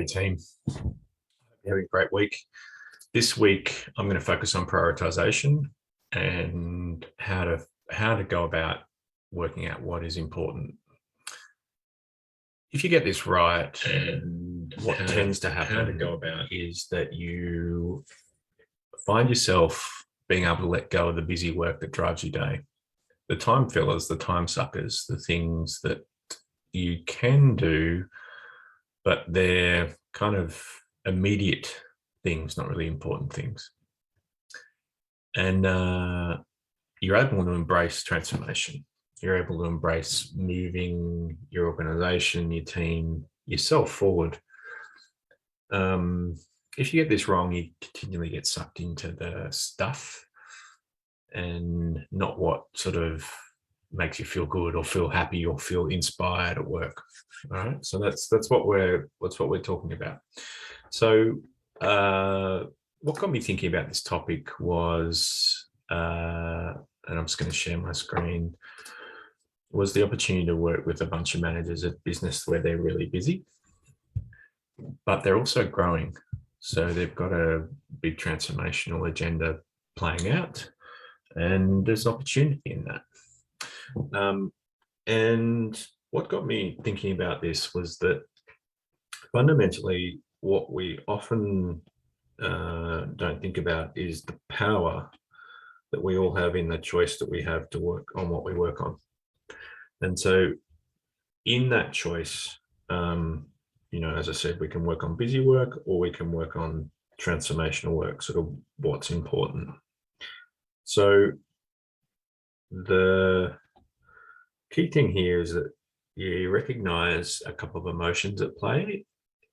Hey team, having a great week. This week, I'm going to focus on prioritization and how to go about working out what is important. If you get this right, and what tends to happen is that you find yourself being able to let go of the busy work that drives your day, the time fillers, the time suckers, the things that you can do, but they're kind of immediate things, not really important things. And you're able to embrace transformation. You're able to embrace moving your organization, your team, yourself forward. If you get this wrong, you continually get sucked into the stuff and not what sort of makes you feel good or feel happy or feel inspired at work. All right, so that's what we're talking about. So what got me thinking about this topic was, and I'm just going to share my screen, was the opportunity to work with a bunch of managers at business where they're really busy, but they're also growing. So they've got a big transformational agenda playing out, and there's opportunity in that. And what got me thinking about this was that fundamentally what we often don't think about is the power that we all have in the choice that we have to work on what we work on. And so in that choice, as I said, we can work on busy work or we can work on transformational work, sort of what's important. So the key thing here is that you recognize a couple of emotions at play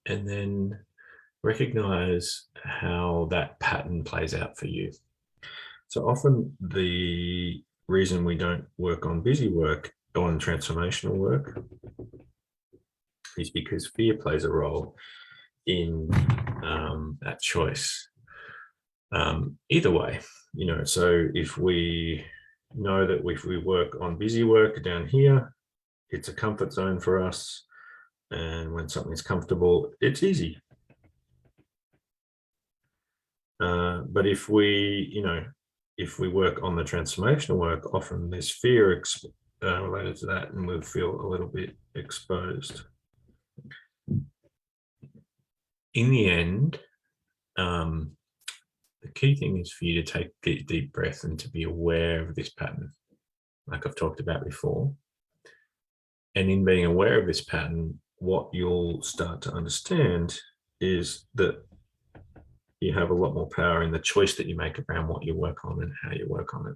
and then recognize how that pattern plays out for you. So often the reason we don't work on busy work, on transformational work, is because fear plays a role in that choice. Either way, so if we know that if we work on busy work down here, it's a comfort zone for us. And when something's comfortable, it's easy. But if we work on the transformational work, often there's fear related to that, and we'll feel a little bit exposed. In the end, the key thing is for you to take a deep breath and to be aware of this pattern, like I've talked about before. And in being aware of this pattern, what you'll start to understand is that you have a lot more power in the choice that you make around what you work on and how you work on it.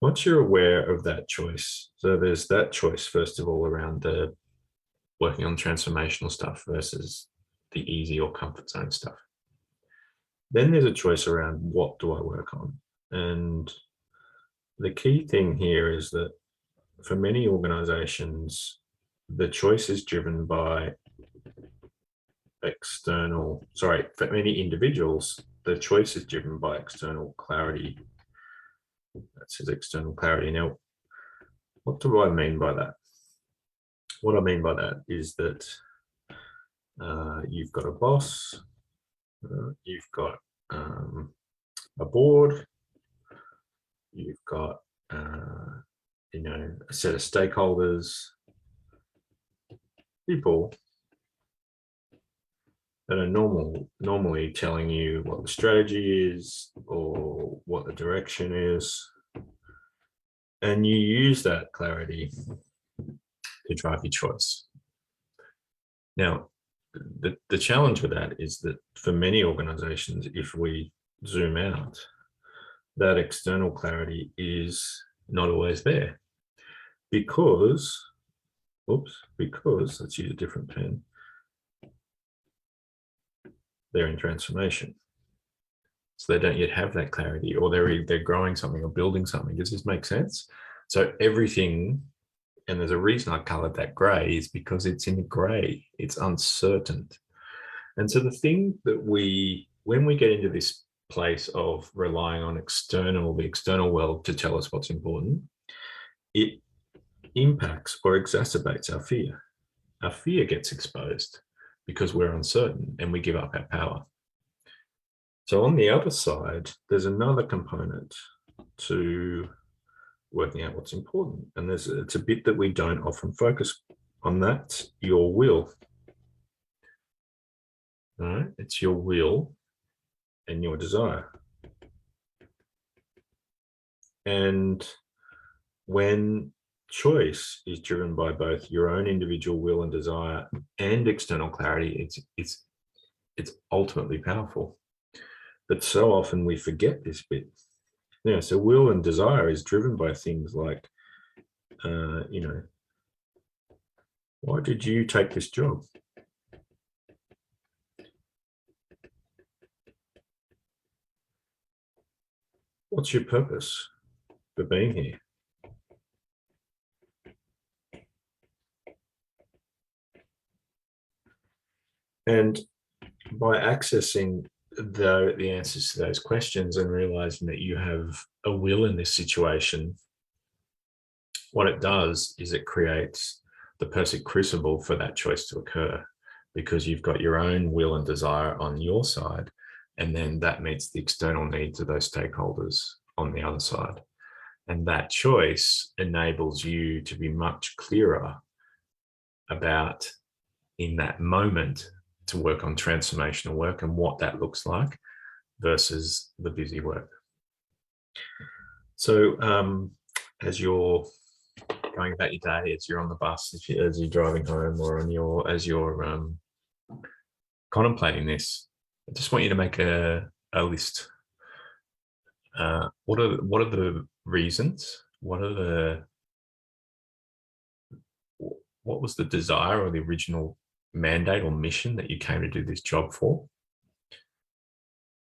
Once you're aware of that choice, so there's that choice, first of all, around the working on transformational stuff versus the easy or comfort zone stuff. Then there's a choice around what do I work on? And the key thing here is that for many organizations, the choice is driven by for many individuals, the choice is driven by external clarity. That says external clarity. Now, what do I mean by that? What I mean by that is that you've got a boss, you've got a board, you've got a set of stakeholders, people that are normally telling you what the strategy is or what the direction is, and you use that clarity to drive your choice. Now, the challenge with that is that for many organizations, if we zoom out, that external clarity is not always there because let's use a different pen. They're in transformation. So they don't yet have that clarity, or they're growing something or building something. Does this make sense? So everything, and there's a reason I colored that gray, is because it's in gray, it's uncertain. And so the thing that when we get into this place of relying on the external world to tell us what's important, it impacts or exacerbates our fear. our fear gets exposed because we're uncertain and we give up our power. So on the other side, there's another component to working out what's important. And it's a bit that we don't often focus on. That's your will. All right? It's your will and your desire. And when choice is driven by both your own individual will and desire and external clarity, it's ultimately powerful. But so often we forget this bit. Yeah, so will and desire is driven by things like, why did you take this job? What's your purpose for being here? And by accessing the answers to those questions and realizing that you have a will in this situation, what it does is it creates the perfect crucible for that choice to occur, because you've got your own will and desire on your side, and then that meets the external needs of those stakeholders on the other side. And that choice enables you to be much clearer about, in that moment, to work on transformational work and what that looks like versus the busy work. So as you're going about your day, as you're on the bus, as you're driving home, or as you're contemplating this, I just want you to make a list. What are the reasons? What was the desire or the original mandate or mission that you came to do this job for?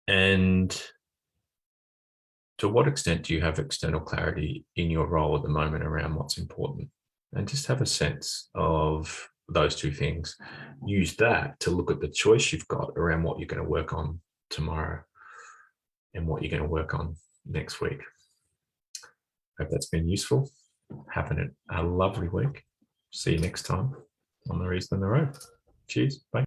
And to what extent do you have external clarity in your role at the moment around what's important? And just have a sense of those two things. Use that to look at the choice you've got around what you're going to work on tomorrow and what you're going to work on next week. Hope that's been useful. Have a lovely week. See you next time on The Reason on the Road. Cheers. Bye.